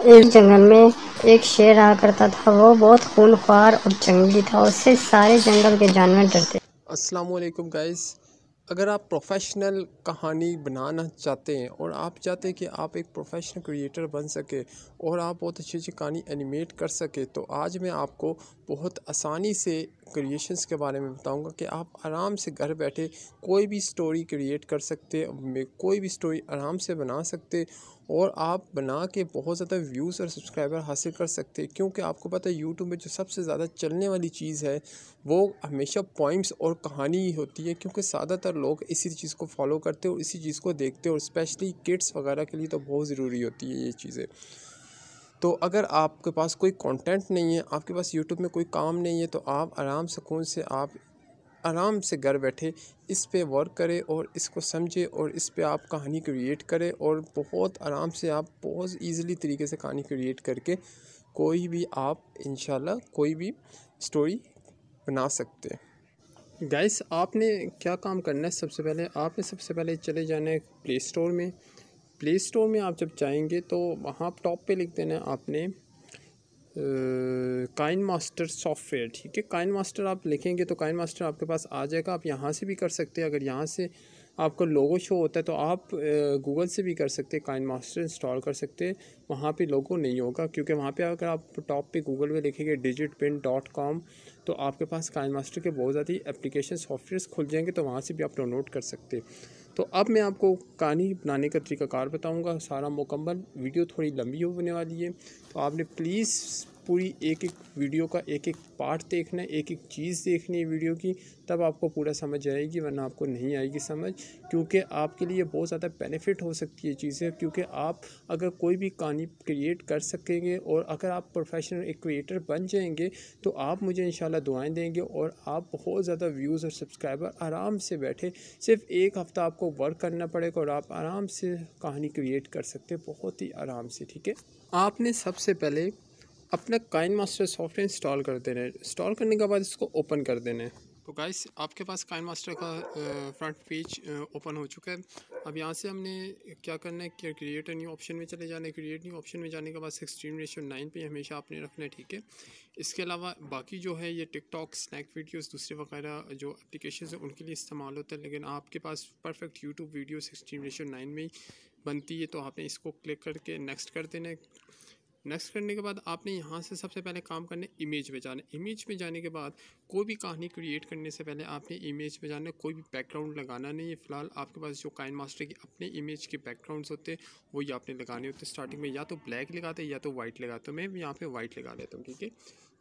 एक जंगल में एक शेर रहा करता था। वो बहुत खूनख्वार और जंगली था। उससे सारे जंगल के जानवर डरते। अस्सलाम वालेकुम गाइस। अगर आप प्रोफेशनल कहानी बनाना चाहते हैं और आप चाहते हैं कि आप एक प्रोफेशनल क्रिएटर बन सके और आप बहुत अच्छी अच्छी कहानी एनिमेट कर सके, तो आज मैं आपको बहुत आसानी से क्रिएशंस के बारे में बताऊंगा कि आप आराम से घर बैठे कोई भी स्टोरी क्रिएट कर सकते, कोई भी स्टोरी आराम से बना सकते और आप बना के बहुत ज़्यादा व्यूज़ और सब्सक्राइबर हासिल कर सकते हैं। क्योंकि आपको पता है यूट्यूब में जो सबसे ज़्यादा चलने वाली चीज़ है वो हमेशा पॉइंट्स और कहानी ही होती है, क्योंकि ज़्यादातर लोग इसी चीज़ को फॉलो करते हैं और इसी चीज़ को देखते हैं और स्पेशली किड्स वगैरह के लिए तो बहुत ज़रूरी होती है ये चीज़ें। तो अगर आपके पास कोई कंटेंट नहीं है, आपके पास यूट्यूब में कोई काम नहीं है, तो आप आराम सुकून से आप आराम से घर बैठे इस पे वर्क करें और इसको समझें और इस पे आप कहानी क्रिएट करें और बहुत आराम से आप बहुत इजीली तरीके से कहानी क्रिएट करके कोई भी आप इंशाल्लाह कोई भी स्टोरी बना सकते हैं। गाइस, आपने क्या काम करना है, सबसे पहले चले जाना है प्ले स्टोर में। प्ले स्टोर में आप जब जाएंगे तो वहाँ टॉप पे लिख देना है आपने काइन मास्टर सॉफ्टवेयर। ठीक है, काइन मास्टर आप लिखेंगे तो काइन मास्टर आपके पास आ जाएगा। आप यहाँ से भी कर सकते हैं। अगर यहाँ से आपका लोगो शो होता है तो आप गूगल से भी कर सकते हैं, काइन मास्टर इंस्टॉल कर सकते हैं। वहाँ पे लोगो नहीं होगा, क्योंकि वहाँ पे अगर आप टॉप पे गूगल में लिखेंगे digitpin.com तो आपके पास काइन मास्टर के बहुत ज़्यादा एप्लीकेशन सॉफ्टवेयर खुल जाएंगे, तो वहाँ से भी आप डाउनलोड कर सकते हैं। तो अब मैं आपको कहानी बनाने का तरीकाकार बताऊंगा, सारा मुकम्मल। वीडियो थोड़ी लंबी होने वाली है, तो आपने प्लीज़ पूरी एक एक वीडियो का एक एक पार्ट देखना है, एक एक चीज़ देखनी है वीडियो की, तब आपको पूरा समझ आएगी, वरना आपको नहीं आएगी समझ। क्योंकि आपके लिए बहुत ज़्यादा बेनिफिट हो सकती है चीज़ें, क्योंकि आप अगर कोई भी कहानी क्रिएट कर सकेंगे और अगर आप प्रोफेशनल एक क्रिएटर बन जाएंगे तो आप मुझे इंशाल्लाह दुआएं देंगे और आप बहुत ज़्यादा व्यूज़ और सब्सक्राइबर आराम से बैठे, सिर्फ एक हफ़्ता आपको वर्क करना पड़ेगा और आप आराम से कहानी क्रिएट कर सकते हैं, बहुत ही आराम से। ठीक है, आपने सबसे पहले अपना काइन मास्टर सॉफ्टवेयर इंस्टॉल कर देना है। इंस्टॉल करने के बाद इसको ओपन कर देना है। तो गाइस, आपके पास काइन मास्टर का फ्रंट पेज ओपन हो चुका है। अब यहाँ से हमने क्या करना है कि क्रिएट न्यू ऑप्शन में चले जाना है। क्रिएट न्यू ऑप्शन में जाने के बाद 16:9 पे हमेशा आपने रखना है। ठीक है, इसके अलावा बाकी जो है ये टिकटॉक, स्नैक वीडियोस, दूसरे वगैरह जो एप्लीकेशन है उनके लिए इस्तेमाल होता है, लेकिन आपके पास परफेक्ट यूट्यूब वीडियो 16:9 में ही बनती है। तो आपने इसको क्लिक करके नेक्स्ट कर देना है। नेक्स्ट करने के बाद आपने यहाँ से सबसे पहले काम करना है इमेज में जाना है। इमेज में जाने के बाद कोई भी कहानी क्रिएट करने से पहले आपने इमेज में जाना है। कोई भी बैकग्राउंड लगाना नहीं है। फ़िलहाल आपके पास जो काइन मास्टर के अपने इमेज के बैकग्राउंड्स होते हैं वही आपने लगाने होते हैं। स्टार्टिंग में या तो ब्लैक लगाते हैं या तो वाइट लगाते हो। मैं यहाँ पे वाइट लगा लेता हूँ। ठीक है,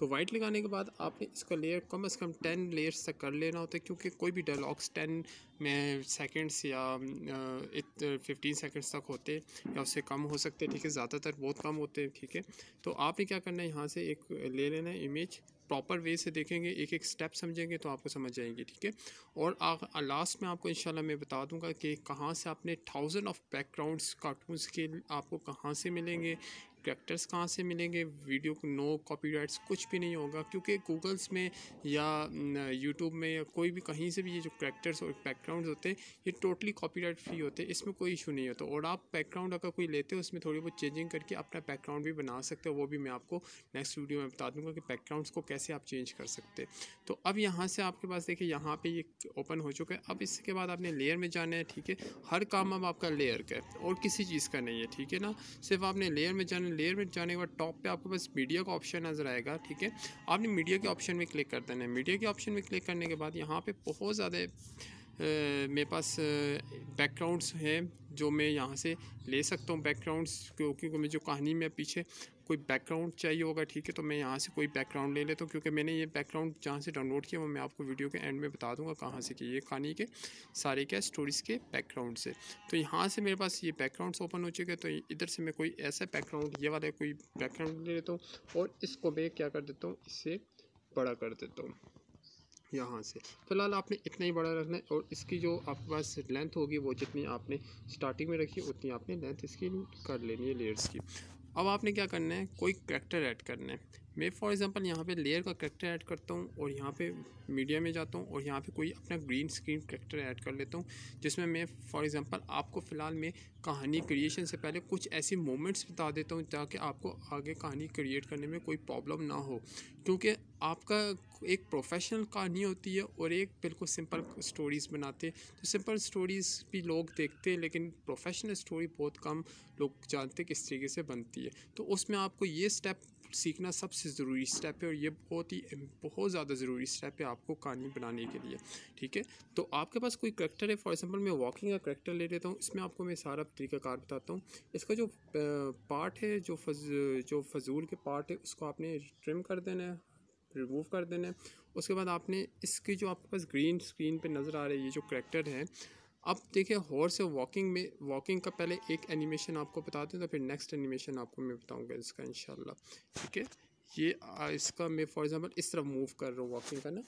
तो वाइट लगाने के बाद आपने इसका लेयर कम से कम 10 लेयर्स तक कर लेना होता है, क्योंकि कोई भी डायलॉग्स 10 में सेकेंड्स या 15 सेकेंड्स तक होते या उससे कम हो सकते हैं। ठीक है, ज़्यादातर बहुत कम होते हैं। ठीक है, तो आपने क्या करना है, यहाँ से एक ले लेना है इमेज। प्रॉपर वे से देखेंगे, एक एक स्टेप समझेंगे तो आपको समझ जाएंगे। ठीक है, और लास्ट में आपको इंशाल्लाह मैं बता दूंगा कि कहाँ से आपने 1000 ऑफ बैकग्राउंड्स कार्टून्स के आपको कहाँ से मिलेंगे, कैरेक्टर्स कहाँ से मिलेंगे। वीडियो को नो कॉपीराइट्स कुछ भी नहीं होगा, क्योंकि गूगल्स में या यूट्यूब में या कोई भी कहीं से भी ये जो कैरेक्टर्स और बैकग्राउंड्स होते हैं ये टोटली कॉपीराइट फ्री होते हैं, इसमें कोई इशू नहीं होता। और आप बैकग्राउंड अगर कोई लेते हो उसमें थोड़ी बहुत चेंजिंग करके अपना बैकग्राउंड भी बना सकते हो, वो भी मैं आपको नेक्स्ट वीडियो में बता दूंगा कि बैकग्राउंड्स को कैसे आप चेंज कर सकते हैं। तो अब यहाँ से आपके पास देखिए यहाँ पे ये ओपन हो चुका है। अब इसके बाद आपने लेयर में जाना है। ठीक है, हर काम अब आपका लेयर का है और किसी चीज़ का नहीं है। ठीक है ना, सिर्फ आपने लेयर में जाना। लेयर में जाने के बाद टॉप पे आपके पास मीडिया का ऑप्शन नजर आएगा। ठीक है, आपने मीडिया के ऑप्शन में क्लिक कर देना है। मीडिया के ऑप्शन में क्लिक करने के बाद यहाँ पे बहुत ज़्यादा मेरे पास बैकग्राउंड्स हैं जो मैं यहाँ से ले सकता हूँ बैकग्राउंड्स, क्योंकि मैं जो कहानी में पीछे कोई बैकग्राउंड चाहिए होगा। ठीक है, तो मैं यहाँ से कोई बैकग्राउंड ले लेता हूँ, क्योंकि मैंने ये बैकग्राउंड जहाँ से डाउनलोड किया वो मैं आपको वीडियो के एंड में बता दूँगा कहाँ से किया। ये कहानी के सारे क्या स्टोरीज़ के बैकग्राउंड से। तो यहाँ से मेरे पास ये बैकग्राउंड्स ओपन हो चुके हैं। तो इधर से मैं कोई ऐसा बैकग्राउंड, ये वाला कोई बैकग्राउंड ले लेता हूँ और इसको मैं क्या कर देता हूँ, इससे बड़ा कर देता हूँ यहाँ से। फ़िलहाल आपने इतना ही बड़ा रखना है और इसकी जो आपके पास लेंथ होगी वो जितनी आपने स्टार्टिंग में रखी उतनी आपने लेंथ इसकी कर लेनी है लेयर्स की। अब आपने क्या करना है, कोई कैरेक्टर ऐड करना है। मैं फॉर एग्जांपल यहाँ पे लेयर का करेक्टर ऐड करता हूँ और यहाँ पे मीडिया में जाता हूँ और यहाँ पे कोई अपना ग्रीन स्क्रीन करेक्टर ऐड कर लेता हूँ, जिसमें मैं फॉर एग्जांपल आपको फ़िलहाल मैं कहानी क्रिएशन से पहले कुछ ऐसी मोमेंट्स बता देता हूँ ताकि आपको आगे कहानी क्रिएट करने में कोई प्रॉब्लम ना हो। क्योंकि आपका एक प्रोफेशनल कहानी होती है और एक बिल्कुल सिंपल स्टोरीज़ बनाते हैं, तो सिंपल स्टोरीज़ भी लोग देखते हैं लेकिन प्रोफेशनल स्टोरी बहुत कम लोग जानते किस तरीके से बनती है। तो उसमें आपको ये स्टेप सीखना सबसे ज़रूरी स्टेप है और ये बहुत ज़्यादा ज़रूरी स्टेप है आपको कहानी बनाने के लिए, ठीक है। तो आपके पास कोई करेक्टर है, फॉर एग्जांपल मैं वॉकिंग का करेक्टर ले लेता हूँ, इसमें आपको मैं सारा तरीक़ाकार बताता हूँ। इसका जो पार्ट है, जो फजूल के पार्ट है, उसको आपने ट्रिम कर देना है, रिमूव कर देना है। उसके बाद आपने इसकी जो आपके पास ग्रीन स्क्रीन पे नज़र आ रही है ये जो करेक्टर है, अब देखिए हॉर्स है वॉकिंग का पहले एक एनिमेशन आपको बताते हैं, तो फिर नेक्स्ट एनिमेशन आपको मैं बताऊंगा इसका इंशाल्लाह, ठीक है। ये इसका मैं फॉर एग्जांपल इस तरह मूव कर रहा हूँ वॉकिंग का ना।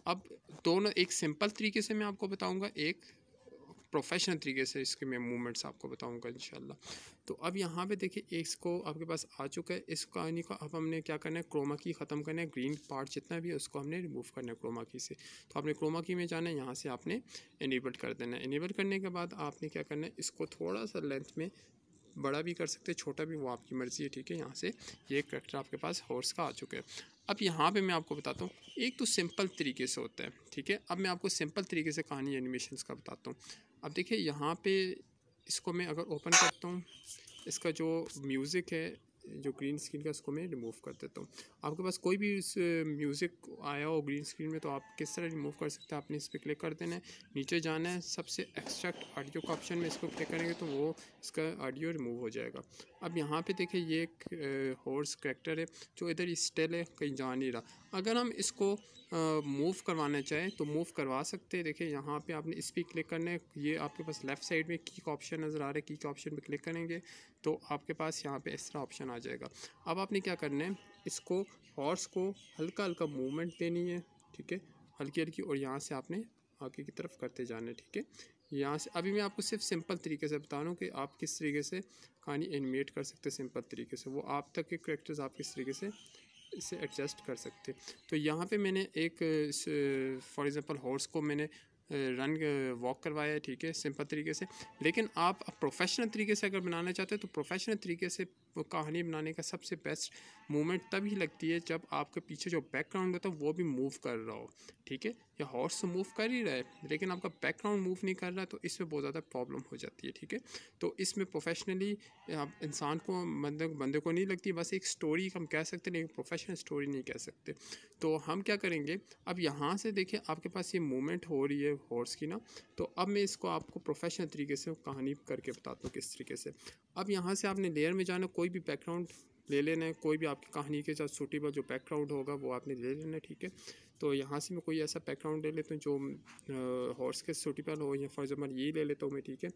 अब दोनों एक सिंपल तरीके से मैं आपको बताऊंगा, एक प्रोफेशनल तरीके से इसके मैं मूवमेंट्स आपको बताऊंगा इंशाल्लाह। तो अब यहाँ पे देखिए इसको आपके पास आ चुका है, इस कहानी का अब हमने क्या करना है, क्रोमा की ख़त्म करना है, ग्रीन पार्ट जितना भी है उसको हमने रिमूव करना है क्रोमा की से। तो आपने क्रोमा की में जाना है, यहाँ से आपने इनेबल कर देना है। इनेबल करने के बाद आपने क्या करना है, इसको थोड़ा सा लेंथ में बड़ा भी कर सकते हैं, छोटा भी, वो आपकी मर्ज़ी है, ठीक है। यहाँ से ये करेक्टर आपके पास हॉर्स का आ चुका है। अब यहाँ पे मैं आपको बताता हूँ, एक तो सिंपल तरीके से होता है, ठीक है। अब मैं आपको सिंपल तरीके से कहानी एनिमेशंस का बताता हूँ। अब देखिए यहाँ पे इसको मैं अगर ओपन करता हूँ, इसका जो म्यूज़िक है, जो ग्रीन स्क्रीन का, उसको मैं रिमूव कर देता हूँ। आपके पास कोई भी इस म्यूज़िक आया हो ग्रीन स्क्रीन में तो आप किस तरह रिमूव कर सकते हैं, आपने इस पर क्लिक कर देना है, नीचे जाना है, सबसे एक्सट्रैक्ट ऑडियो का ऑप्शन में इसको क्लिक करेंगे तो वो इसका ऑडियो रिमूव हो जाएगा। अब यहाँ पे देखिए ये एक हॉर्स करेक्टर है जो इधर स्टिल है, कहीं जा नहीं रहा। अगर हम इसको मूव करवाना चाहें तो मूव करवा सकते हैं। देखिए यहाँ पे आपने इस पर क्लिक करना है, ये आपके पास लेफ़्ट साइड में की का ऑप्शन नज़र आ रहा है, की का ऑप्शन पे क्लिक करेंगे तो आपके पास यहाँ पे इस तरह ऑप्शन आ जाएगा। अब आपने क्या करना है, इसको हॉर्स को हल्का हल्का मूवमेंट देनी है, ठीक है, हल्की हल्की, और यहाँ से आपने आगे की तरफ करते जाना है, ठीक है। यहाँ से अभी मैं आपको सिर्फ सिंपल तरीके से बता रहा हूँ कि आप किस तरीके से कहानी एनिमेट कर सकते हैं सिंपल तरीके से, वो आप तक के करेक्टर्स आप किस तरीके से इसे एडजस्ट कर सकते। तो यहाँ पे मैंने एक फॉर एग्जांपल हॉर्स को मैंने रन वॉक करवाया है, ठीक है, सिंपल तरीके से। लेकिन आप प्रोफेशनल तरीके से अगर बनाना चाहते हैं तो प्रोफेशनल तरीके से कहानी बनाने का सबसे बेस्ट मूवमेंट तभी लगती है जब आपके पीछे जो बैकग्राउंड होता है वो भी मूव कर रहा हो, ठीक है। या हॉर्स तो मूव कर ही रहा है लेकिन आपका बैकग्राउंड मूव नहीं कर रहा है, तो इसमें बहुत ज़्यादा प्रॉब्लम हो जाती है, ठीक है। तो इसमें प्रोफेशनली आप इंसान को बंदे को नहीं लगती, बस एक स्टोरी हम कह सकते हैं लेकिन प्रोफेशनल स्टोरी नहीं कह सकते। तो हम क्या करेंगे, अब यहाँ से देखिए आपके पास ये मूवमेंट हो रही है हॉर्स की ना, तो अब मैं इसको आपको प्रोफेशनल तरीके से कहानी करके बताता हूँ किस तरीके से। अब यहाँ से आपने लेयर में जाना, कोई भी बैकग्राउंड ले लेना है, कोई भी आपकी कहानी के साथ सूटेबल जो बैकग्राउंड होगा वो आपने ले लेना है, ठीक है। तो यहाँ से मैं कोई ऐसा बैकग्राउंड ले लेता हूँ जो हॉर्स के सूटेबल हो, या फॉर एग्जाम्पल ये ले लेता हूँ मैं, ठीक है।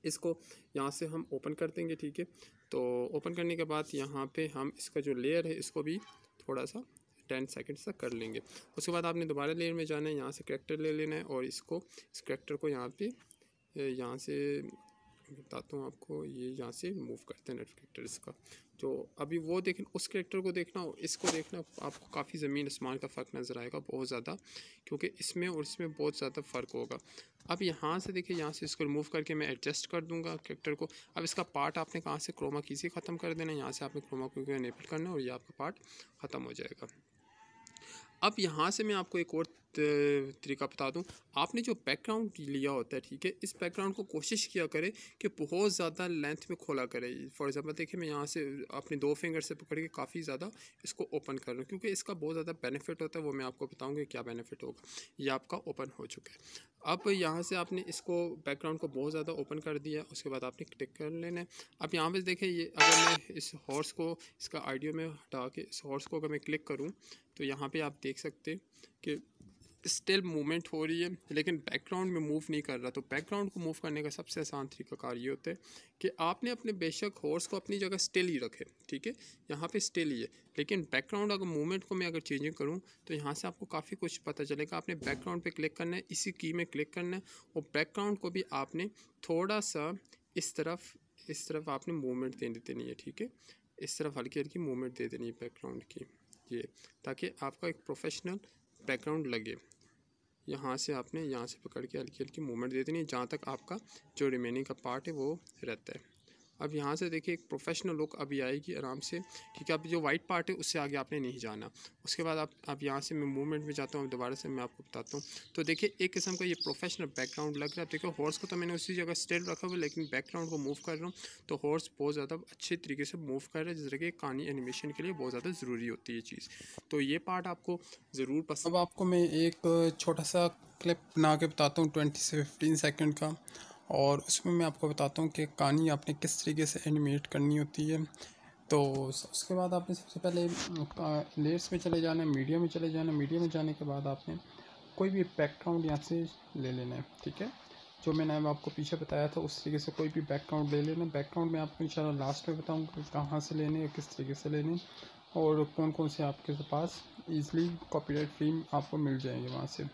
इसको यहाँ से हम ओपन कर देंगे, ठीक है। तो ओपन करने के बाद यहाँ पे हम इसका जो लेयर है इसको भी थोड़ा सा 10 सेकंड्स तक कर लेंगे। उसके बाद आपने दोबारा लेयर में जाना है, यहाँ से करेक्टर ले लेना है और इस करेक्टर को यहाँ से बताता हूँ आपको, ये यहाँ से मूव करते हैं करेक्टर इसका, जो अभी वो देखें, उस करेक्टर को देखना और इसको देखना, आपको काफ़ी ज़मीन आसमान का फ़र्क नज़र आएगा बहुत ज़्यादा, क्योंकि इसमें और इसमें बहुत ज़्यादा फ़र्क होगा। अब यहाँ से देखिए, यहाँ से इसको रिमूव करके मैं एडजस्ट कर दूँगा करेक्टर को। अब इसका पार्ट आपने कहाँ से क्रोमा की से ख़त्म कर देना है, यहाँ से आपने क्रोमा की को इनेबल करना है और ये आपका पार्ट ख़त्म हो जाएगा। अब यहाँ से मैं आपको एक और तरीका बता दूँ, आपने जो बैकग्राउंड लिया होता है, ठीक है, इस बैकग्राउंड को कोशिश किया करें कि बहुत ज़्यादा लेंथ में खोला करें। फॉर एग्जांपल देखिए, मैं यहाँ से अपने 2 फिंगर से पकड़ के काफ़ी ज़्यादा इसको ओपन कर रहा हूँ, क्योंकि इसका बहुत ज़्यादा बेनिफिट होता है, वो मैं आपको बताऊँगा क्या बेनिफिट होगा। ये आपका ओपन हो चुका है। अब यहाँ से आपने इसको बैकग्राउंड को बहुत ज़्यादा ओपन कर दिया, उसके बाद आपने क्लिक कर लेना है। अब यहाँ पे देखिए, ये अगर मैं इस हॉर्स को इसका ऑडियो में हटा के इस हॉर्स को अगर मैं क्लिक करूँ तो यहाँ पे आप देख सकते हैं कि स्टिल मूवमेंट हो रही है लेकिन बैकग्राउंड में मूव नहीं कर रहा। तो बैकग्राउंड को मूव करने का सबसे आसान तरीकाकार ये होता है कि आपने अपने बेशक हॉर्स को अपनी जगह स्टिल ही रखे, ठीक है, यहाँ पे स्टिल ही है, लेकिन बैकग्राउंड अगर मूवमेंट को मैं अगर चेंजिंग करूँ तो यहाँ से आपको काफ़ी कुछ पता चलेगा। आपने बैकग्राउंड पे क्लिक करना है, इसी की में क्लिक करना है और बैकग्राउंड को भी आपने थोड़ा सा इस तरफ इस तरफ आपने मूवमेंट दे देनी है, ठीक है। इस तरफ हल्की हल्की मूवमेंट दे देनी है बैकग्राउंड की, ये, ताकि आपका एक प्रोफेशनल बैकग्राउंड लगे। यहाँ से आपने यहाँ से पकड़ के हल्की हल्की मूवमेंट दे देनी है जहाँ तक आपका जो रिमेनिंग का पार्ट है वो रहता है। अब यहाँ से देखिए एक प्रोफेशनल लुक अभी आएगी आराम से, ठीक है। अब जो वाइट पार्ट है उससे आगे आपने नहीं जाना। उसके बाद आप यहाँ से मैं मूवमेंट में जाता हूँ, दोबारा से मैं आपको बताता हूँ। तो देखिए एक किस्म का ये प्रोफेशनल बैकग्राउंड लग रहा है। देखिए हॉर्स को तो मैंने उसी जगह स्टिल रखा हुआ है, लेकिन बैकग्राउंड को मूव कर रहा हूँ तो हॉर्स बहुत ज़्यादा अच्छे तरीके से मूव कर रहा है, जिस तरह की कहानी एनिमेशन के लिए बहुत ज़्यादा ज़रूरी होती है ये चीज़। तो ये पार्ट आपको ज़रूर पसंद। अब आपको मैं एक छोटा सा क्लिप बना के बताता हूँ 20 से 15 सेकंड का, और उसमें मैं आपको बताता हूँ कि कहानी आपने किस तरीके से एनिमेट करनी होती है। तो उसके बाद आपने सबसे पहले लेयर्स में चले जाना है, मीडिया में चले जाना है। मीडिया में जाने के बाद आपने कोई भी बैकग्राउंड यहाँ से ले लेना है, ठीक है। जो मैंने आपको पीछे बताया था उस तरीके से कोई भी बैकग्राउंड ले लेना। बैकग्राउंड में आपको इंशाल्लाह लास्ट में बताऊँगा कहाँ से लेने और किस तरीके से लेने, और कौन कौन से आपके पास ईज़िली कॉपीराइट फ्री आपको मिल जाएंगे वहाँ से।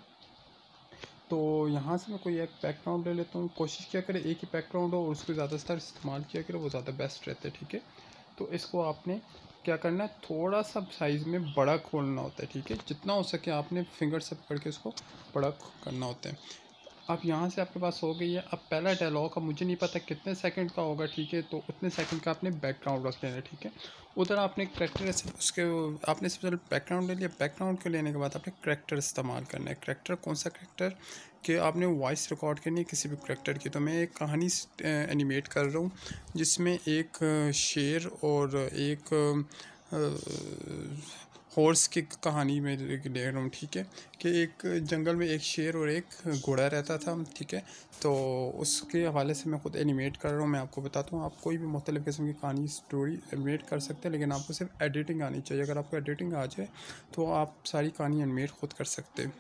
तो यहाँ से मैं कोई एक बैकग्राउंड ले लेता हूँ। कोशिश किया करें एक ही बैकग्राउंड हो और उसको ज़्यादातर इस्तेमाल किया करें, वो ज़्यादा बेस्ट रहता है, ठीक है। तो इसको आपने क्या करना है, थोड़ा सा साइज़ में बड़ा खोलना होता है, ठीक है। जितना हो सके आपने फिंगर से पकड़ के इसको बड़ा करना होता है। अब यहाँ से आपके पास हो गई है। अब पहला डायलॉग का मुझे नहीं पता कितने सेकंड का होगा, ठीक है। तो उतने सेकंड का आपने बैकग्राउंड रख लेना, ठीक है। उधर आपने करैक्टर उसके आपने सबसे पहले बैकग्राउंड ले लिया। बैकग्राउंड को लेने के बाद आपने करैक्टर इस्तेमाल करना है। करैक्टर कौन सा करैक्टर कि आपने वॉइस रिकॉर्ड करनी है किसी भी करैक्टर की। तो मैं एक कहानी एनिमेट कर रहा हूँ जिसमें एक शेर और एक हॉर्स की कहानी में ले रहा हूँ, ठीक है। कि एक जंगल में एक शेर और एक घोड़ा रहता था, ठीक है। तो उसके हवाले से मैं खुद एनिमेट कर रहा हूँ। मैं आपको बताता हूँ, आप कोई भी मुख्तलिफ़ किस्म की कहानी स्टोरी एनिमेट कर सकते हैं, लेकिन आपको सिर्फ एडिटिंग आनी चाहिए। अगर आपको एडिटिंग आ जाए तो आप सारी कहानी एनिमेट खुद कर सकते हैं।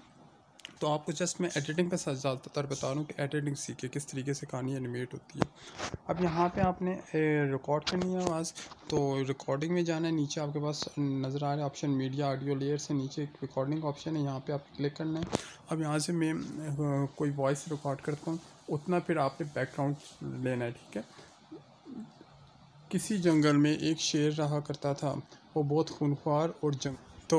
तो आपको जस्ट मैं एडिटिंग का ज़्यादातर बता रहा हूँ कि एडिटिंग सीखे किस तरीके से कहानी एनिमेट होती है। अब यहाँ पे आपने रिकॉर्ड करनी है आवाज़, तो रिकॉर्डिंग में जाना है। नीचे आपके पास नज़र आ रहा है ऑप्शन मीडिया ऑडियो लेयर से नीचे एक रिकॉर्डिंग ऑप्शन है, यहाँ पे आप क्लिक करना है। अब यहाँ से मैं कोई वॉइस रिकॉर्ड करता हूँ उतना, फिर आपने बैकग्राउंड लेना है, ठीक है। किसी जंगल में एक शेर रहा करता था, वो बहुत खूंखार और तो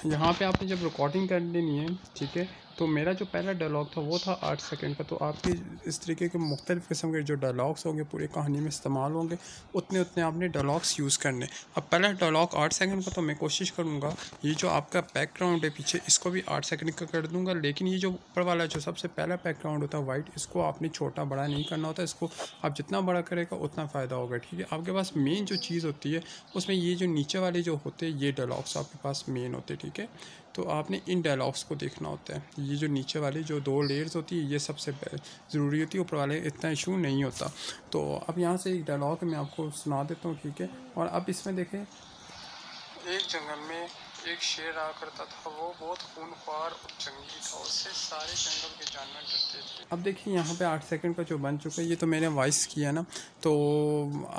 यहाँ पे आपने जब रिकॉर्डिंग कर लेनी है, ठीक है। तो मेरा जो पहला डायलॉग था वो था 8 सेकंड का। तो आपकी इस तरीके के मुख्तलिफ़ किस्म के जो डायलॉग्स होंगे पूरी कहानी में इस्तेमाल होंगे, उतने उतने आपने डायलॉग्स यूज़ करने। अब पहला डायलॉग 8 सेकंड का, तो मैं कोशिश करूँगा ये जो आपका बैकग्राउंड है पीछे इसको भी 8 सेकंड का कर दूँगा। लेकिन ये जो ऊपर वाला जो सबसे पहला बैकग्राउंड होता है वाइट, इसको आपने छोटा बड़ा नहीं करना होता। इसको आप जितना बड़ा करेगा उतना फ़ायदा होगा, ठीक है। आपके पास मेन जो चीज़ होती है उसमें ये जो नीचे वाले जो होते हैं ये डायलॉग्स आपके पास मेन होते हैं, ठीक है। तो आपने इन डायलॉग्स को देखना होता है। ये जो नीचे वाली जो 2 लेयर्स होती है ये सबसे ज़रूरी होती है, ऊपर वाले इतना इशू नहीं होता। तो अब यहाँ से एक डायलॉग मैं आपको सुना देता हूँ, ठीक है। और अब इसमें देखें, एक जंगल में एक शेर रहा करता था, वो बहुत खूंखार और जंगली था, उससे सारे जंगल के जानवर डरते थे। अब देखिए यहाँ पे 8 सेकंड का जो बन चुका है, ये तो मैंने वॉइस किया ना। तो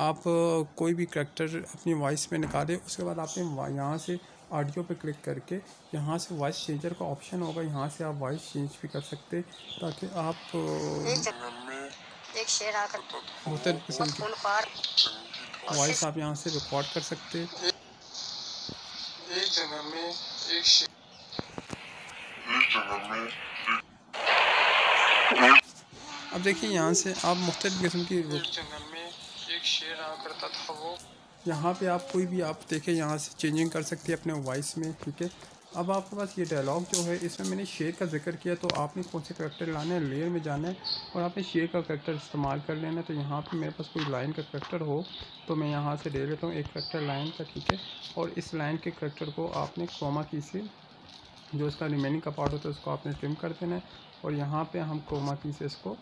आप कोई भी करैक्टर अपनी वॉइस में निकालें, उसके बाद आपने यहाँ से ऑडियो पे क्लिक करके यहाँ से वॉइस चेंजर का ऑप्शन होगा, यहाँ से आप वॉइस चेंज भी कर सकते हैं, ताकि आप एक शेर आकर मुख्तलिफ़ किस्म की वॉइस आप यहाँ से रिकॉर्ड कर सकते हैं। एक जंगल में एक शेर, अब देखिए यहाँ से आप मुख्तलिफ़ किस्म की जंगल में एक शेर रहा करता था, वो यहाँ पे आप कोई भी आप देखें यहाँ से चेंजिंग कर सकते हैं अपने वॉइस में, ठीक है। अब आपके पास ये डायलॉग जो है इसमें मैंने शेर का जिक्र किया, तो आपने कौन से करैक्टर लाना है, लेयर में जाना है और आपने शेर का करैक्टर इस्तेमाल कर लेना है। तो यहाँ पे मेरे पास कोई लाइन का करैक्टर हो तो मैं यहाँ से ले लेता हूँ एक करैक्टर लाइन का, ठीक है। और इस लाइन के करैक्टर को आपने क्रोमा की से जो इसका रिमेनिंग का पार्ट होता है उसको आपने ट्रिम कर देना है। और यहाँ पर हम क्रोमा की से इसको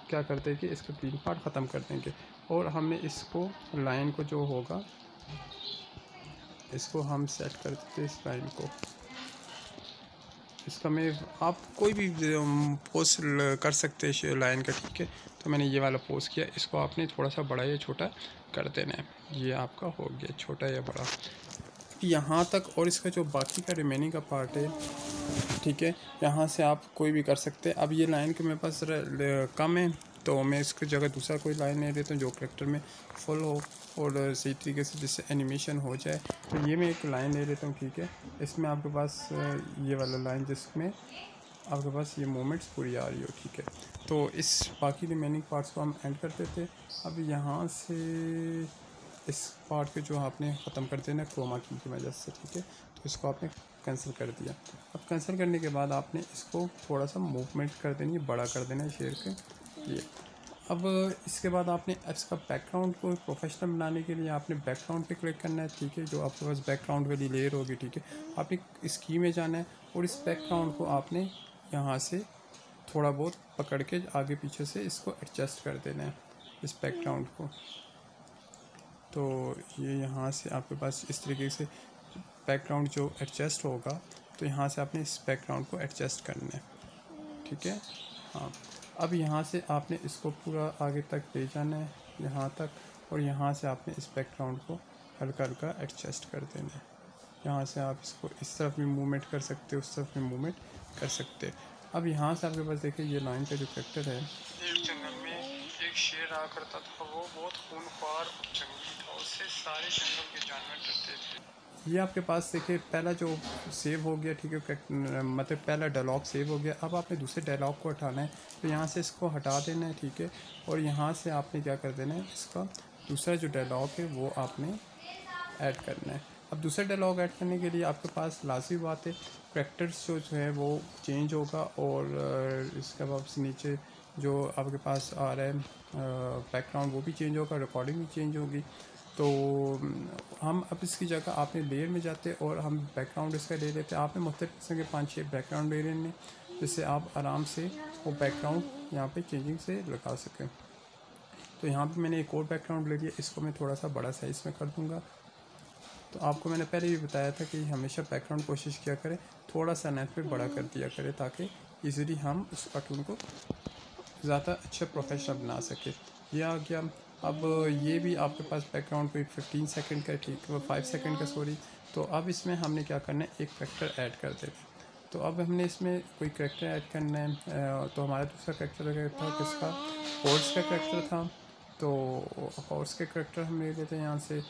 क्या करते हैं कि इसका 3 पार्ट ख़त्म कर देंगे। और हमने इसको लाइन को जो होगा इसको हम सेट कर देते हैं, इस लाइन को। इसका मैं आप कोई भी पोस्ट कर सकते हैं लाइन का, ठीक है। तो मैंने ये वाला पोस्ट किया, इसको आपने थोड़ा सा बड़ा या छोटा कर देना है। ये आपका हो गया छोटा या बड़ा यहाँ तक। और इसका जो बाकी का रिमेनिंग का पार्ट है, ठीक है, यहाँ से आप कोई भी कर सकते हैं। अब ये लाइन के मेरे पास कम है तो मैं इसकी जगह दूसरा कोई लाइन ले लेता हूँ जो करेक्टर में फुल हो और सही तरीके से जिससे एनिमेशन हो जाए। तो ये मैं एक लाइन ले लेता हूँ, ठीक है। इसमें आपके पास ये वाला लाइन जिसमें आपके पास ये मोमेंट्स पूरी आ रही हो, ठीक है। तो इस बाकी रिमेनिंग पार्ट्स को हम एंड करते थे। अब यहाँ से इस पार्ट के जो आपने ख़त्म कर देना क्रोमा की वजह से, ठीक है। तो इसको आपने कैंसिल कर दिया। अब कैंसिल करने के बाद आपने इसको थोड़ा सा मूवमेंट कर देनी है, बड़ा कर देना है शेयर के ये। अब इसके बाद आपने इसका बैकग्राउंड को प्रोफेशनल बनाने के लिए आपने बैकग्राउंड पे क्लिक करना है, ठीक है। जो आपके पास बैकग्राउंड वाली लेयर होगी, ठीक है। आपने इस की में जाना है और इस बैकग्राउंड को आपने यहाँ से थोड़ा बहुत पकड़ के आगे पीछे से इसको एडजस्ट कर देना है, इस बैकग्राउंड को। तो ये यहाँ से आपके पास इस तरीके से बैकग्राउंड जो एडजस्ट होगा, तो यहाँ से आपने इस बैकग्राउंड को एडजस्ट करना है, ठीक है। हाँ, अब यहाँ से आपने इसको पूरा आगे तक ले जाना है, यहाँ तक, और यहाँ से आपने इस बैकग्राउंड को हल्का हल्का एडजस्ट कर देना है। यहाँ से आप इसको इस तरफ भी मूवमेंट कर सकते हो, उस तरफ भी मूवमेंट कर सकते हैं। अब यहाँ से आपके पास देखिए ये लाइन का जो कैरेक्टर है, एक जंगल में एक शेर रहा करता था, वो बहुत खूनख्वार और जंगली था, उससे सारे जंगल के जानवर डरते थे। ये आपके पास देखिए पहला जो सेव हो गया, ठीक है, मतलब पहला डायलॉग सेव हो गया। अब आपने दूसरे डायलॉग को हटाना है, तो यहाँ से इसको हटा देना है, ठीक है। और यहाँ से आपने क्या कर देना है, इसका दूसरा जो डायलॉग है वो आपने ऐड करना है। अब दूसरा डायलॉग ऐड करने के लिए आपके पास लाजमी बात है करैक्टर्स जो है वो चेंज होगा, और इसके बाद नीचे जो आपके पास आ रहा है बैकग्राउंड वो भी चेंज होगा, रिकॉर्डिंग भी चेंज होगी। तो हम अब इसकी जगह आपने लेयर में जाते और हम बैकग्राउंड इसका ले लेते। आपने मुख्तलिफ किस्म के 5-6 बैकग्राउंड ले लेने, जिससे आप आराम से वो बैकग्राउंड यहाँ पे चेंजिंग से लगा सकें। तो यहाँ पे मैंने एक और बैकग्राउंड ले लिया, इसको मैं थोड़ा सा बड़ा साइज़ में कर दूँगा। तो आपको मैंने पहले भी बताया था कि हमेशा बैकग्राउंड कोशिश किया करें थोड़ा सा नेट पे बड़ा कर दिया करें, ताकि इजीली हम उस कार्टून को ज़्यादा अच्छा प्रोफेशनल बना सके। ये आ गया। अब ये भी आपके पास बैकग्राउंड पे 15 सेकंड का, ठीक है, 5 सेकंड का, सॉरी। तो अब इसमें हमने क्या करना है, एक करैक्टर ऐड कर देना। तो अब हमने इसमें कोई करैक्टर ऐड करना है। तो हमारा दूसरा करैक्टर था किसका, हॉर्स का करैक्टर था। तो हॉर्स के करैक्टर हम ले लेते हैं यहाँ से।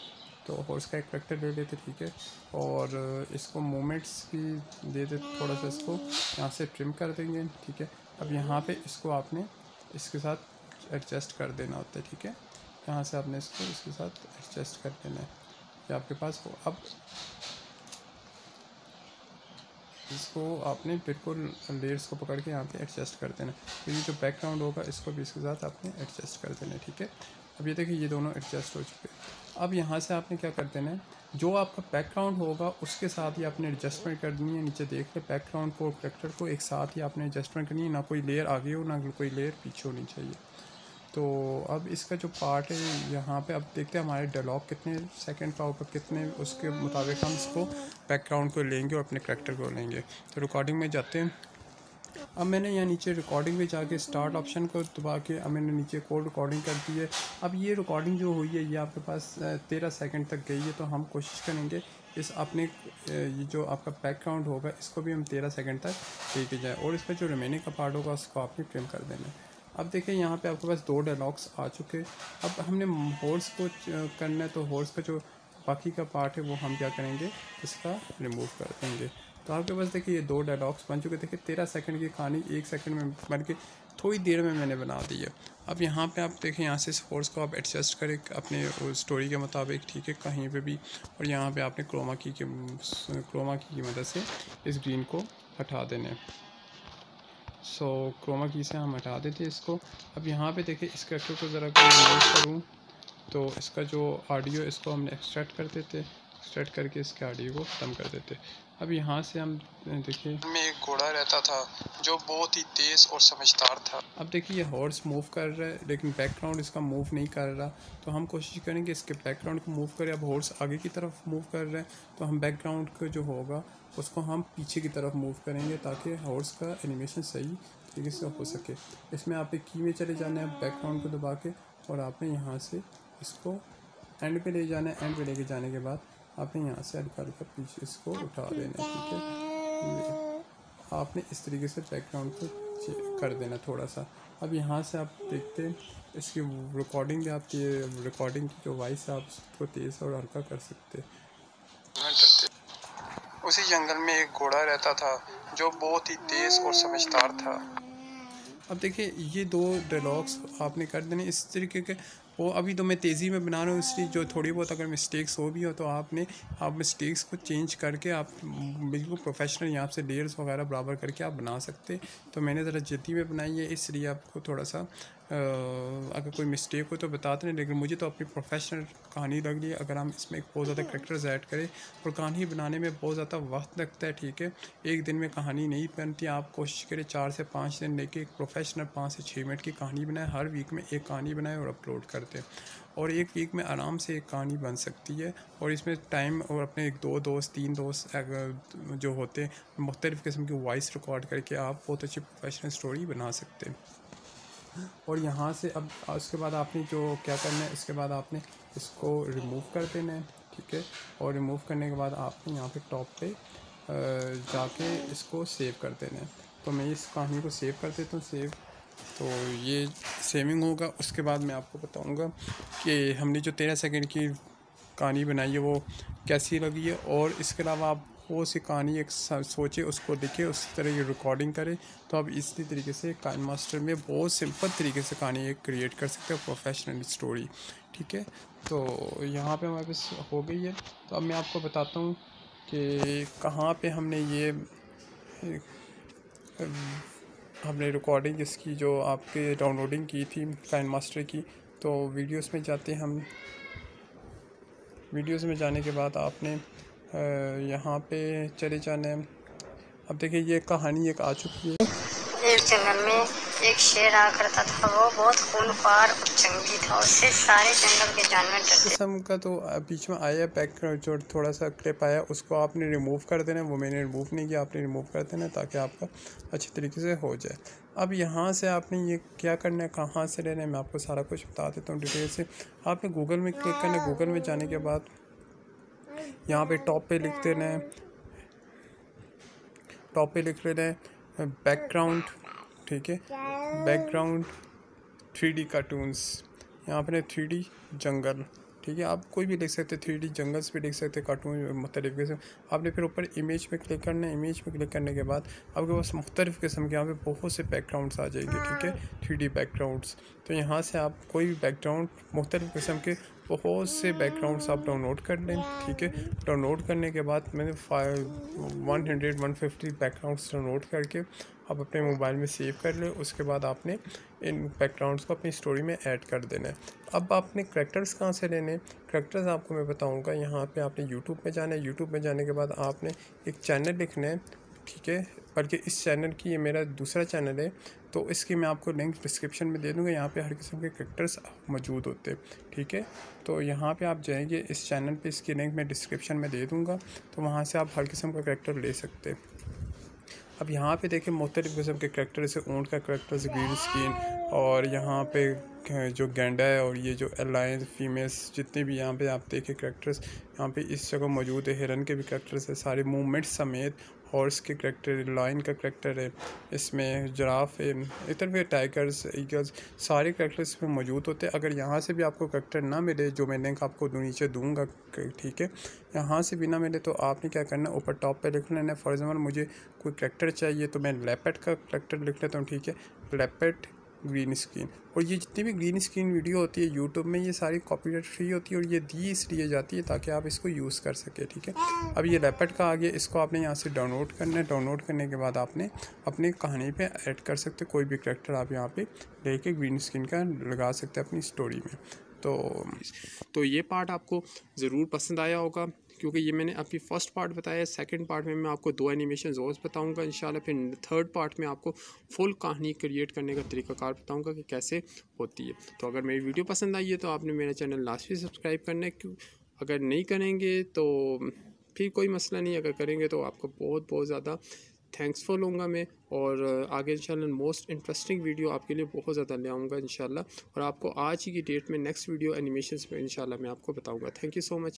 तो हॉर्स का एक करैक्टर ले लेते, ठीक है। और इसको मोमेंट्स की दे देते, थोड़ा सा इसको यहाँ से ट्रिम कर देंगे, ठीक है। अब यहाँ पे इसको आपने इसके साथ एडजस्ट कर देना होता है, ठीक है। यहाँ से आपने इसको इसके साथ एडजस्ट कर देना है, ये आपके पास हो। अब इसको आपने बिल्कुल लेयर्स को पकड़ के यहाँ पे एडजस्ट कर देना। तो ये जो बैकग्राउंड होगा इसको भी इसके साथ आपने एडजस्ट कर देना है, ठीक है। अब ये देखिए ये दोनों एडजस्ट हो चुके हैं। अब यहाँ से आपने क्या कर देना है, जो आपका बैकग्राउंड होगा उसके साथ ही आपने एडजस्टमेंट करनी है। नीचे देख ले बैकग्राउंड को, कैरेक्टर को एक साथ ही आपने एडजस्टमेंट करनी है, ना कोई लेयर आगे हो ना कोई लेयर पीछे होनी चाहिए। तो अब इसका जो पार्ट है यहाँ पे अब देखते हैं हमारे डायलॉग कितने सेकंड का होगा, कितने, उसके मुताबिक हम इसको बैकग्राउंड को लेंगे और अपने करैक्टर को लेंगे। तो रिकॉर्डिंग में जाते हैं। अब मैंने यहाँ नीचे रिकॉर्डिंग में जाके स्टार्ट ऑप्शन को दबा के अब मैंने नीचे कोड रिकॉर्डिंग कर दी है। अब ये रिकॉर्डिंग जो हुई है ये आपके पास 13 सेकंड तक गई है। तो हम कोशिश करेंगे इस अपने ये जो आपका बैकग्राउंड होगा इसको भी हम 13 सेकंड तक लेके जाए, और इस पर जो रिमेनिंग का पार्ट होगा उसको आपने ट्रिम कर देना है। अब देखिए यहाँ पे आपके पास 2 डायलॉग्स आ चुके। अब हमने हॉर्स को करना है, तो हॉर्स का जो बाकी का पार्ट है वो हम क्या करेंगे, इसका रिमूव कर देंगे। तो आपके पास देखिए ये 2 डायलॉग्स बन चुके। देखिए 13 सेकंड की कहानी 1 सेकंड में बन के थोड़ी देर में मैंने बना दी है। अब यहाँ पे आप देखें, यहाँ से इस हॉर्स को आप एडजस्ट करें अपने स्टोरी के मुताबिक, ठीक है, कहीं पे भी। और यहाँ पे आपने क्रोमा की की मदद से इस ग्रीन को हटा देना है। सो क्रोमा की से हम हटा देते इसको। अब यहाँ पे देखिए इस कैरेक्टर को ज़रा करूँ तो इसका जो ऑडियो इसको हमने एक्सट्रैक्ट कर देते, एक्सट्रैक्ट करके इसके ऑडियो को ख़त्म कर देते। अब यहाँ से हम देखिए में एक घोड़ा रहता था जो बहुत ही तेज़ और समझदार था। अब देखिए ये हॉर्स मूव कर रहा है लेकिन बैकग्राउंड इसका मूव नहीं कर रहा। तो हम कोशिश करेंगे इसके बैकग्राउंड को मूव करें। अब हॉर्स आगे की तरफ मूव कर रहे हैं तो हम बैकग्राउंड का जो होगा उसको हम पीछे की तरफ मूव करेंगे ताकि हॉर्स का एनिमेशन सही तरीके से हो सके। इसमें आप एक की में चले जाना है बैकग्राउंड को दबा के, और आपने यहाँ से इसको एंड पे ले जाना है। एंड पे लेके जाने के बाद आपने यहाँ से हल्का हल्का पीछे इसको उठा देना है, ठीक है। आपने इस तरीके से बैकग्राउंड को कर देना थोड़ा सा। अब यहाँ से आप देखते हैं इसकी रिकॉर्डिंग, आप ये रिकॉर्डिंग की जो वॉइस है आप उसको तेज़ और हल्का कर सकते हैं। उसी जंगल में एक घोड़ा रहता था जो बहुत ही तेज़ और समझदार था। अब देखिए ये दो डायलॉग्स आपने कर देने इस तरीके के। वो अभी तो मैं तेज़ी में बना रहा हूँ, इसलिए जो थोड़ी बहुत अगर मिस्टेक्स हो भी हो तो आप मिस्टेक्स को चेंज करके आप बिल्कुल प्रोफेशनल यहाँ से लेयर्स वगैरह बराबर करके आप बना सकते। तो मैंने ज़रा जल्दी में बनाई है, इसलिए आपको थोड़ा सा अगर कोई मिस्टेक हो तो बताते हैं, लेकिन मुझे तो अपनी प्रोफेशनल कहानी लग रही है। अगर हम इसमें बहुत ज़्यादा कैरेक्टर्स ऐड करें और कहानी बनाने में बहुत ज़्यादा वक्त लगता है, ठीक है, एक दिन में कहानी नहीं बनती। आप कोशिश करें 4 से 5 दिन लेके एक प्रोफेशनल 5 से 6 मिनट की कहानी बनाए, हर वीक में एक कहानी बनाए और अपलोड कर दें, और एक वीक में आराम से एक कहानी बन सकती है। और इसमें टाइम और अपने 2 दोस्त 3 दोस्त जो होते हैं मुख्तलिफ़ किस्म की वॉइस रिकॉर्ड करके आप बहुत अच्छी प्रोफेशनल स्टोरी बना सकते हैं। और यहाँ से अब उसके बाद आपने जो क्या करना है, इसके बाद आपने इसको रिमूव कर देना है, ठीक है। और रिमूव करने के बाद आपने यहाँ पे टॉप पे जाके इसको सेव कर देना है। तो मैं इस कहानी को सेव कर देता हूँ। तो ये सेविंग होगा, उसके बाद मैं आपको बताऊँगा कि हमने जो 13 सेकंड की कहानी बनाई है वो कैसी लगी है। और इसके अलावा आप वो सी कहानी एक सोचे, उसको लिखे, उस तरह की रिकॉर्डिंग करें, तो आप इसी तरीके से काइन मास्टर में बहुत सिंपल तरीके से कहानी एक क्रिएट कर सकते हो, प्रोफेशनल स्टोरी, ठीक है। तो यहाँ पे हमारे पास हो गई है। तो अब मैं आपको बताता हूँ कि कहाँ पे हमने रिकॉर्डिंग इसकी जो आपके डाउनलोडिंग की थी काइन मास्टर की। तो वीडियोस में जाते हैं हम। वीडियोस में जाने के बाद आपने यहाँ पे चले जाना है। अब देखिए ये कहानी एक आ चुकी है। एक जंगल में एक शेर रहा करता था, वो बहुत खूंखार और जंगली था, उससे सारे जंगल के जानवर डरते। किस्म का तो बीच में आया बैकग्राउंड जो थोड़ा सा क्लिप आया, उसको आपने रिमूव कर देना है। वो मैंने रिमूव नहीं किया, आपने रिमूव कर देना है ताकि आपका अच्छे तरीके से हो जाए। अब यहाँ से आपने ये क्या करना है, कहाँ से लेना है, मैं आपको सारा कुछ बता देता हूँ डिटेल से। आपने गूगल में क्लिक करना है। गूगल में जाने के बाद यहाँ पे टॉप पे लिख देना है, टॉप पे लिख लेना है बैकग्राउंड, ठीक है, बैकग्राउंड 3D कार्टून्स। यहाँ पर 3D जंगल, ठीक है, आप कोई भी लिख सकते हैं, 3D जंगल्स भी लिख सकते हैं, कार्टून मुख्तलिफ़ किस्म। आपने फिर ऊपर इमेज में क्लिक करना है। इमेज में क्लिक करने के बाद आपके पास मुख्तलिफ़ किस्म के यहाँ पे बहुत से बैकग्राउंड्स आ जाएंगे, ठीक है, 3D बैकग्राउंड्स। तो यहाँ से आप कोई भी बैकग्राउंड मुख्तलिफ़ किस्म के बहुत से बैकग्राउंड्स आप डाउनलोड कर लें, ठीक है। डाउनलोड करने के बाद मैंने 150 बैकग्राउंड्स डाउनलोड करके आप अपने मोबाइल में सेव कर लें। उसके बाद आपने इन बैकग्राउंड्स को अपनी स्टोरी में ऐड कर देना है। अब आपने करैक्टर्स कहाँ से लेने, करैक्टर्स आपको मैं बताऊंगा। यहाँ पे आपने यूट्यूब में जाना है। यूट्यूब में जाने के बाद आपने एक चैनल लिखना है, ठीक है, बल्कि इस चैनल की, ये मेरा दूसरा चैनल है, तो इसकी मैं आपको लिंक डिस्क्रिप्शन में दे दूँगा। यहाँ पे हर किस्म के करैक्टर्स मौजूद होते हैं, ठीक है। तो यहाँ पे आप जाएंगे इस चैनल पे, इसकी लिंक मैं डिस्क्रिप्शन में दे दूँगा, तो वहाँ से आप हर किस्म का करैक्टर ले सकते हैं। अब यहाँ पे देखिए मुख्तलिफ़ किस्म के करैक्टर, जैसे ऊँट का करैक्टर, ग्रीन स्किन, और यहाँ पे जो गैंडा है, और ये जो अलायंस फीमेल्स जितने भी यहाँ पे आप देखें करैक्टर्स यहाँ पे इस जगह मौजूद है। हिरन के भी करैक्टर्स है सारे, मूवमेंट समेत। हॉर्स के करैक्टर, लायन का करैक्टर है, इसमें जिराफ है, इधर भी टाइगर्स, ईगल्स, सारे करैक्टर्स इसमें मौजूद होते हैं। अगर यहाँ से भी आपको करैक्टर ना मिले, जो मैं लिंक आपको नीचे दूँगा, ठीक है, यहाँ से भी ना मिले तो आपने क्या करना, ऊपर टॉप पे लिख लेना है। फॉर एग्जाम्पल मुझे कोई करैक्टर चाहिए तो मैं लेपर्ड का करैक्टर लिख लेता हूँ, ठीक है, लेपर्ड ग्रीन स्क्रीन। और ये जितनी भी ग्रीन स्क्रीन वीडियो होती है यूट्यूब में, ये सारी कॉपीराइट फ्री होती है, और ये दी इसलिए जाती है ताकि आप इसको यूज़ कर सके, ठीक है। अब ये लेपर्ड का आ गया, इसको आपने यहाँ से डाउनलोड करना है। डाउनलोड करने के बाद आपने अपनी कहानी पे ऐड कर सकते, कोई भी करैक्टर आप यहाँ पे लेके ग्रीन स्क्रीन का लगा सकते अपनी स्टोरी में। तो ये पार्ट आपको ज़रूर पसंद आया होगा, क्योंकि ये मैंने अभी फर्स्ट पार्ट बताया। सेकंड पार्ट में मैं आपको 2 एनिमेशन और बताऊंगा इंशाल्लाह। फिर थर्ड पार्ट में आपको फुल कहानी क्रिएट करने का तरीकाकार बताऊंगा कि कैसे होती है। तो अगर मेरी वीडियो पसंद आई है तो आपने मेरा चैनल लाजमी सब्सक्राइब करना है। क्यों अगर नहीं करेंगे तो फिर कोई मसला नहीं, अगर करेंगे तो आपको बहुत बहुत ज़्यादा थैंक्सफुल होऊंगा मैं। और आगे इंशाल्लाह मोस्ट इंटरेस्टिंग वीडियो आपके लिए बहुत ज़्यादा ले आऊँगा इंशाल्लाह। और आपको आज ही की डेट में नेक्स्ट वीडियो एनिमेशन पे इंशाल्लाह मैं आपको बताऊँगा। Thank you so much.